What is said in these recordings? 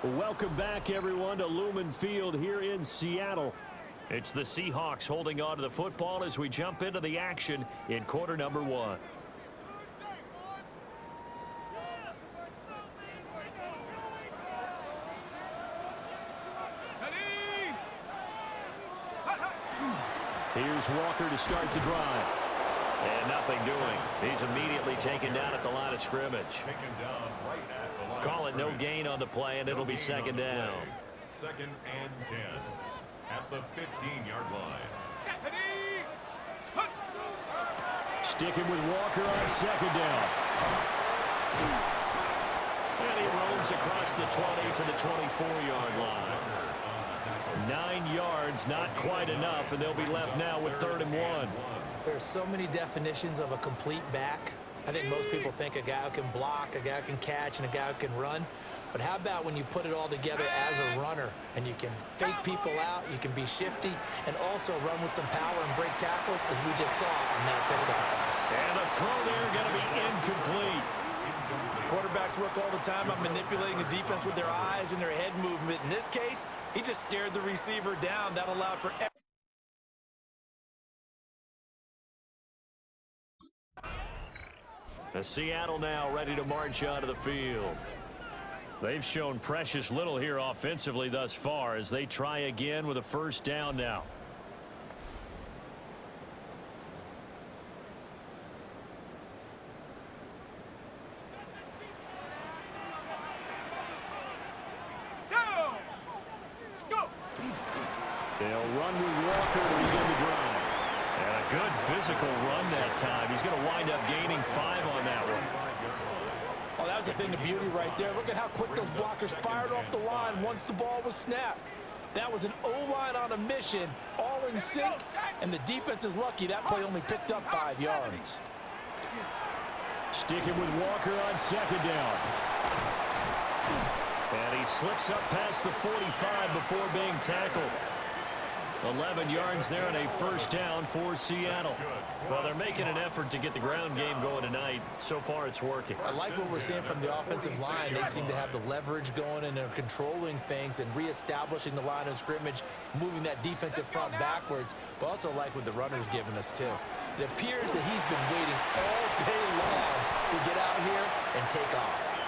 Welcome back, everyone, to Lumen Field here in Seattle. It's the Seahawks holding on to the football as we jump into the action in quarter number 1. Here's Walker to start the drive. And nothing doing. He's immediately taken down at the line of scrimmage. Call it no gain on the play, and it'll be second down. 2nd and 10 at the 15-yard line. Sticking with Walker on second down. And he roams across the 20 to the 24-yard line. 9 yards, not quite enough, and they'll be left now with 3rd and 1. There's so many definitions of a complete back. I think most people think a guy who can block, a guy who can catch, and a guy who can run. But how about when you put it all together as a runner, and you can fake people out, you can be shifty, and also run with some power and break tackles, as we just saw on that pickup. And the throw there going to be incomplete. Quarterbacks work all the time on manipulating the defense with their eyes and their head movement. In this case, he just stared the receiver down. That allowed for... Seattle now ready to march onto the field. They've shown precious little here offensively thus far as they try again with a first down now. They'll run with Walker to begin the drive. And a good physical run that time. He's going to wind up gaining 5 on that one. Oh, that was a thing of beauty right there. Look at how quick those blockers fired off the line once the ball was snapped. That was an O-line on a mission, all in sync, and the defense is lucky that play only picked up 5 yards. Sticking with Walker on second down. And he slips up past the 45 before being tackled. 11 yards there and a first down for Seattle. Well, they're making an effort to get the ground game going tonight. So far, it's working. I like what we're seeing from the offensive line. They seem to have the leverage going, and they're controlling things and reestablishing the line of scrimmage, moving that defensive front backwards, but also like what the runner's giving us, too. It appears that he's been waiting all day long to get out here and take off.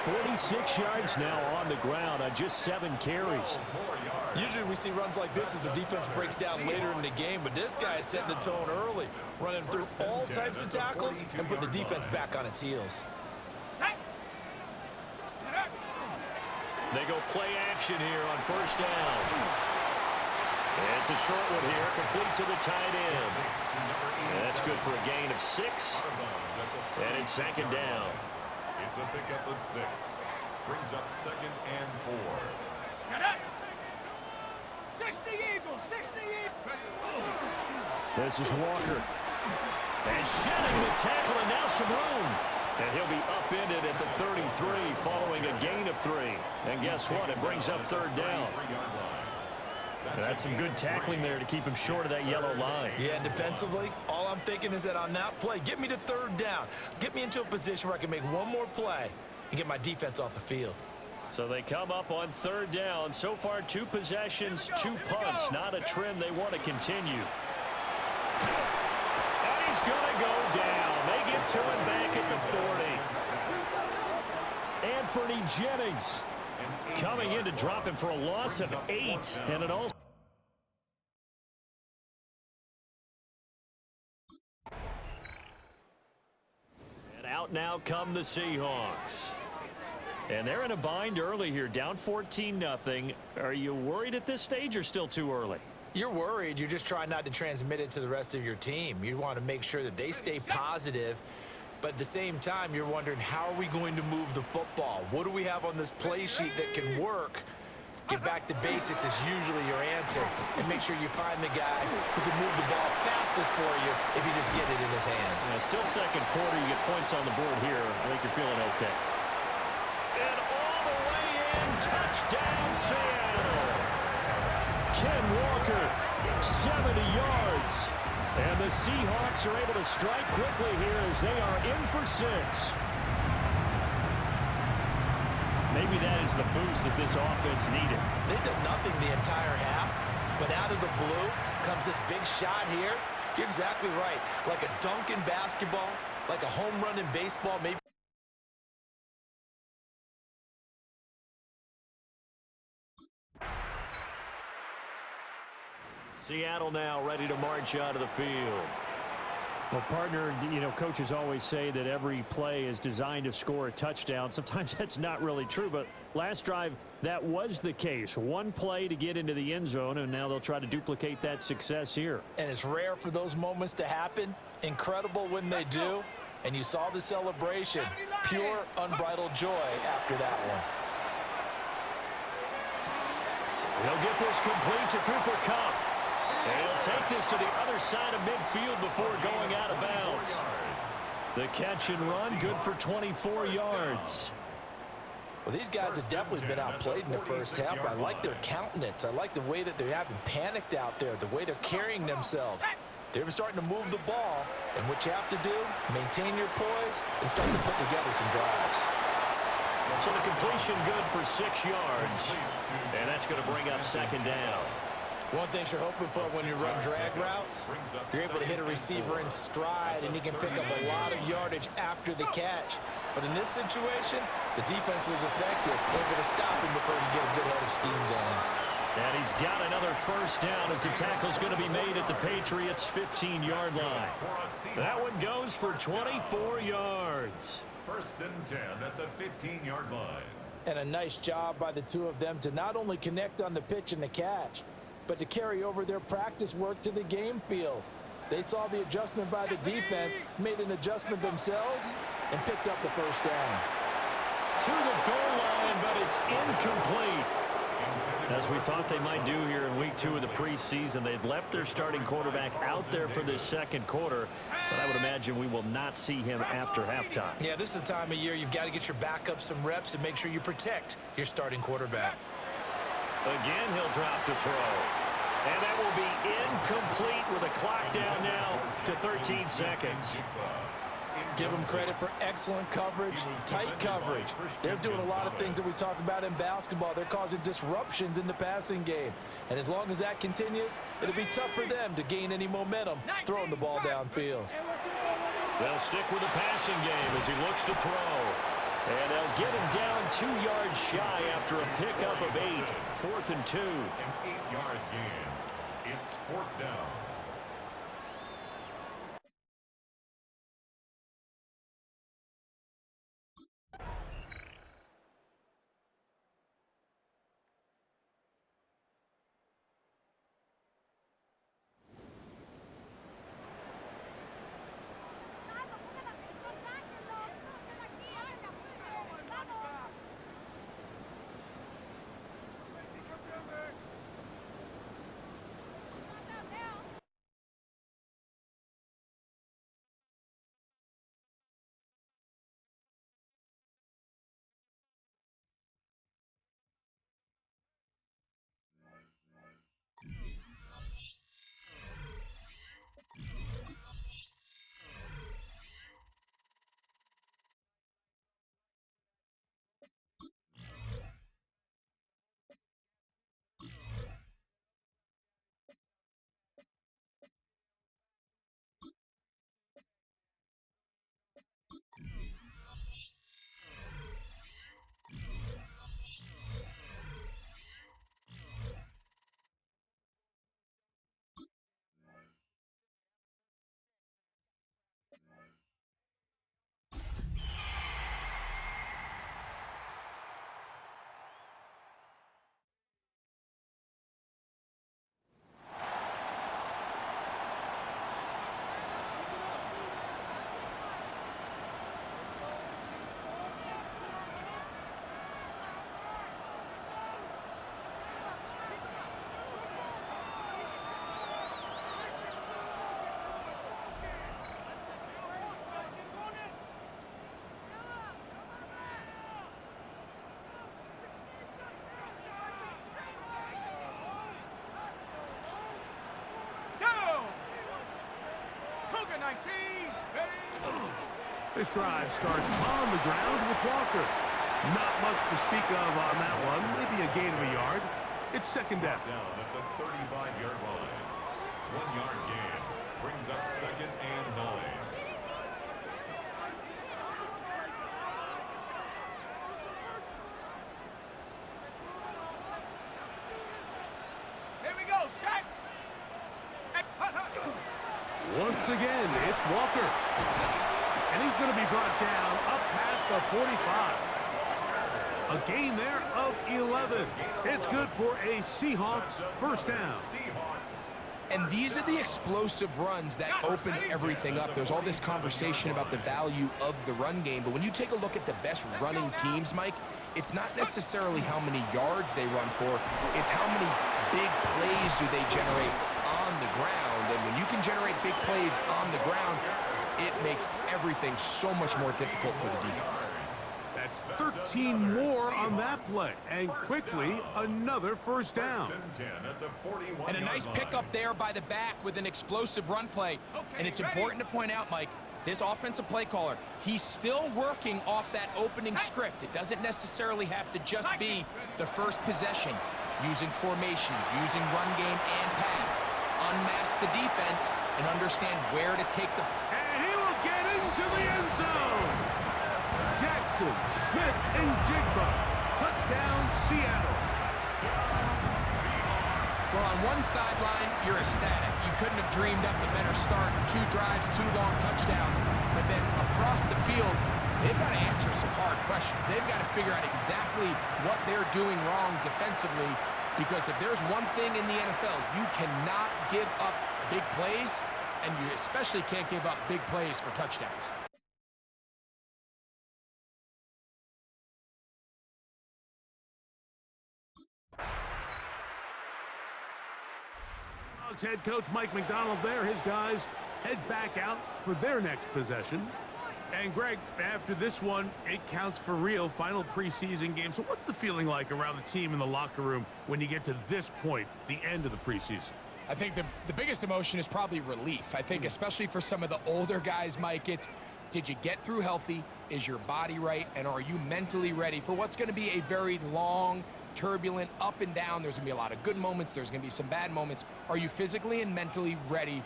46 yards now on the ground on just 7 carries. Usually we see runs like this as the defense breaks down later in the game, but this guy is setting the tone early, running through all types of tackles and putting the defense back on its heels. They go play action here on first down. It's a short one here, complete to the tight end. And that's good for a gain of 6. And it's second down. It's a pickup of 6. Brings up 2nd and 4. 60 Eagles, 60 Eagles. This is Walker. And shedding the tackle, and now some room. And he'll be upended at the 33 following a gain of 3. And guess what? It brings up 3rd down. And that's some good tackling there to keep him short of that yellow line. Yeah, and defensively, all I'm thinking is that on that play, get me to 3rd down. Get me into a position where I can make one more play and get my defense off the field. So they come up on 3rd down. So far, 2 possessions, 2 punts. Not a trend they want to continue. And he's going to go down. They get to him back at the 40. Anthony Jennings coming in to drop him for a loss of 8. And it also... And out now come the Seahawks. And they're in a bind early here, down 14-0. Are you worried at this stage or still too early? You're worried. You're just trying not to transmit it to the rest of your team. You want to make sure that they stay positive, but at the same time, you're wondering, how are we going to move the football? What do we have on this play sheet that can work? Get back to basics is usually your answer, and make sure you find the guy who can move the ball fastest for you if you just get it in his hands. Yeah, still second quarter. You get points on the board here. I think you're feeling okay. And all the way in, touchdown Seattle. Ken Walker, 70 yards. And the Seahawks are able to strike quickly here as they are in for 6. Maybe that is the boost that this offense needed. They've done nothing the entire half, but out of the blue comes this big shot here. You're exactly right. Like a dunk in basketball, like a home run in baseball, maybe. Seattle now ready to march out of the field. Well, partner, you know, coaches always say that every play is designed to score a touchdown. Sometimes that's not really true, but last drive, that was the case. One play to get into the end zone, and now they'll try to duplicate that success here. And it's rare for those moments to happen. Incredible when they do. And you saw the celebration. Pure, unbridled joy after that one. He'll get this complete to Cooper Kupp. And he'll take this to the other side of midfield before going out of bounds. The catch and run, good for 24 yards. Well, these guys have definitely been outplayed in the first half. I like their countenance. I like the way that they haven't panicked out there, the way they're carrying themselves. They're starting to move the ball, and what you have to do, maintain your poise and start to put together some drives. So the completion good for 6 yards, and that's going to bring up second down. One thing you're hoping for when you run drag routes, you're able to hit a receiver in stride, and he can pick up a lot of yardage after the catch. But in this situation, the defense was effective, able to stop him before he get a good head of steam going. And he's got another first down as the tackle's going to be made at the Patriots' 15-yard line. That one goes for 24 yards. First and 10 at the 15-yard line. And a nice job by the two of them to not only connect on the pitch and the catch, but to carry over their practice work to the game field. They saw the adjustment by the defense, made an adjustment themselves, and picked up the first down. To the goal line, but it's incomplete. As we thought they might do here in week 2 of the preseason, they've left their starting quarterback out there for this second quarter, but I would imagine we will not see him after halftime. Yeah, this is the time of year you've got to get your backup some reps and make sure you protect your starting quarterback. Again, he'll drop to throw. And that will be incomplete with a clock down now to 13 seconds. Give them credit for excellent coverage, tight coverage. They're doing a lot of things that we talk about in basketball. They're causing disruptions in the passing game. And as long as that continues, it'll be tough for them to gain any momentum throwing the ball downfield. They'll stick with the passing game as he looks to throw. And they'll get him down 2 yards shy after a pickup of 8. 4th and 2. An 8-yard gain. It's 4th down. This drive starts on the ground with Walker. Not much to speak of on that one. Maybe a gain of a yard. It's second down. Down at the 35-yard line. 1 yard gain. Brings up second and 9. Here we go, set. Once again, it's Walker. And he's going to be brought down up past the 45. A gain there of 11. It's good for a Seahawks first down. And these are the explosive runs that open everything up. There's all this conversation about the value of the run game, but when you take a look at the best running teams, Mike, it's not necessarily how many yards they run for, it's how many big plays do they generate on the ground. And when you can generate big plays on the ground, it makes everything so much more difficult for the defense. That's 13 more on that play. And quickly, another first down. And a nice pickup there by the back with an explosive run play. And it's important to point out, Mike, this offensive play caller, he's still working off that opening script. It doesn't necessarily have to just be the first possession. Using formations, using run game and pass. Unmask the defense and understand where to take the... And he will get into the end zone. Jackson, Smith, and Jigba. Touchdown, Seattle. Well, on one sideline, you're ecstatic. You couldn't have dreamed up a better start. 2 drives, 2 long touchdowns. But then across the field, they've got to answer some hard questions. They've got to figure out exactly what they're doing wrong defensively, because if there's one thing in the NFL, you cannot give up big plays, and you especially can't give up big plays for touchdowns. Head coach Mike McDonald there. His guys head back out for their next possession. And Greg, after this one, it counts for real. Final preseason game. So what's the feeling like around the team in the locker room when you get to this point, the end of the preseason? I think the biggest emotion is probably relief. I think especially for some of the older guys, Mike, it's did you get through healthy? Is your body right? And are you mentally ready for what's going to be a very long, turbulent, up and down? There's going to be a lot of good moments. There's going to be some bad moments. Are you physically and mentally ready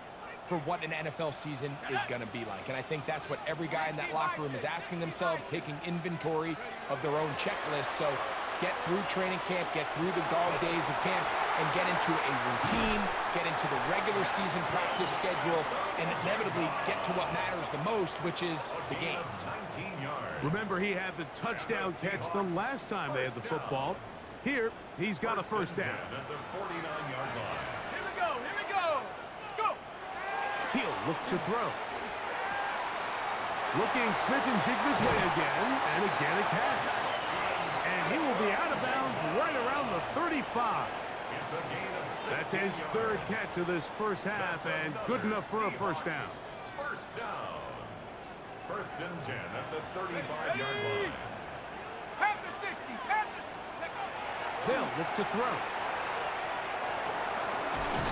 for what an NFL season is going to be like? And I think that's what every guy in that locker room is asking themselves, taking inventory of their own checklist. So get through training camp, get through the dog days of camp, and get into a routine, get into the regular season practice schedule, and inevitably get to what matters the most, which is the games. Remember, he had the touchdown catch the last time they had the football. Here, he's got a first down. At the 49-yard line. Here we go, here we go. Let's go. He'll look to throw. Looking Smith and Jigba's way again, and again a catch. And he will be out of bounds right around the 35. That's his third catch of this first half, and good enough for a first down. First down. First and 10 at the 35-yard line. Panther 60, Panther 60. They'll look to throw.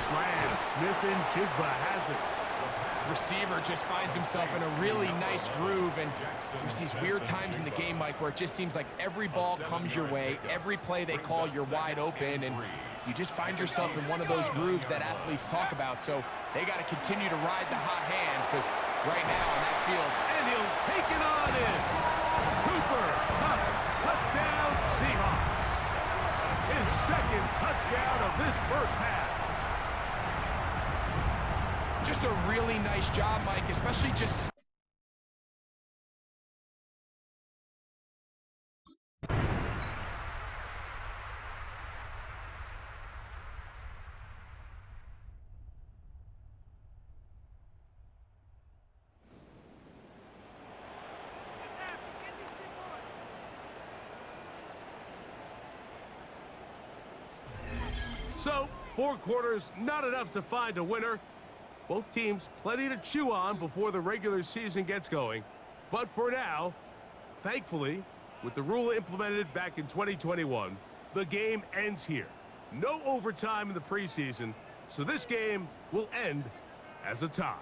Slam, Smith and Jigba has it. Receiver just finds himself in a really nice groove, and there's these weird times in the game, Mike, where it just seems like every ball comes your way, every play they call, you're wide open, and you just find yourself in one of those grooves that athletes talk about. So they got to continue to ride the hot hand, because right now on that field, And he'll take it on in. Cooper, touchdown Seahawks. His second touchdown of this first half. just a really nice job, Mike, especially just... So, 4 quarters, not enough to find a winner. Both teams plenty to chew on before the regular season gets going. But for now, thankfully, with the rule implemented back in 2021, the game ends here. No overtime in the preseason, so this game will end as a tie.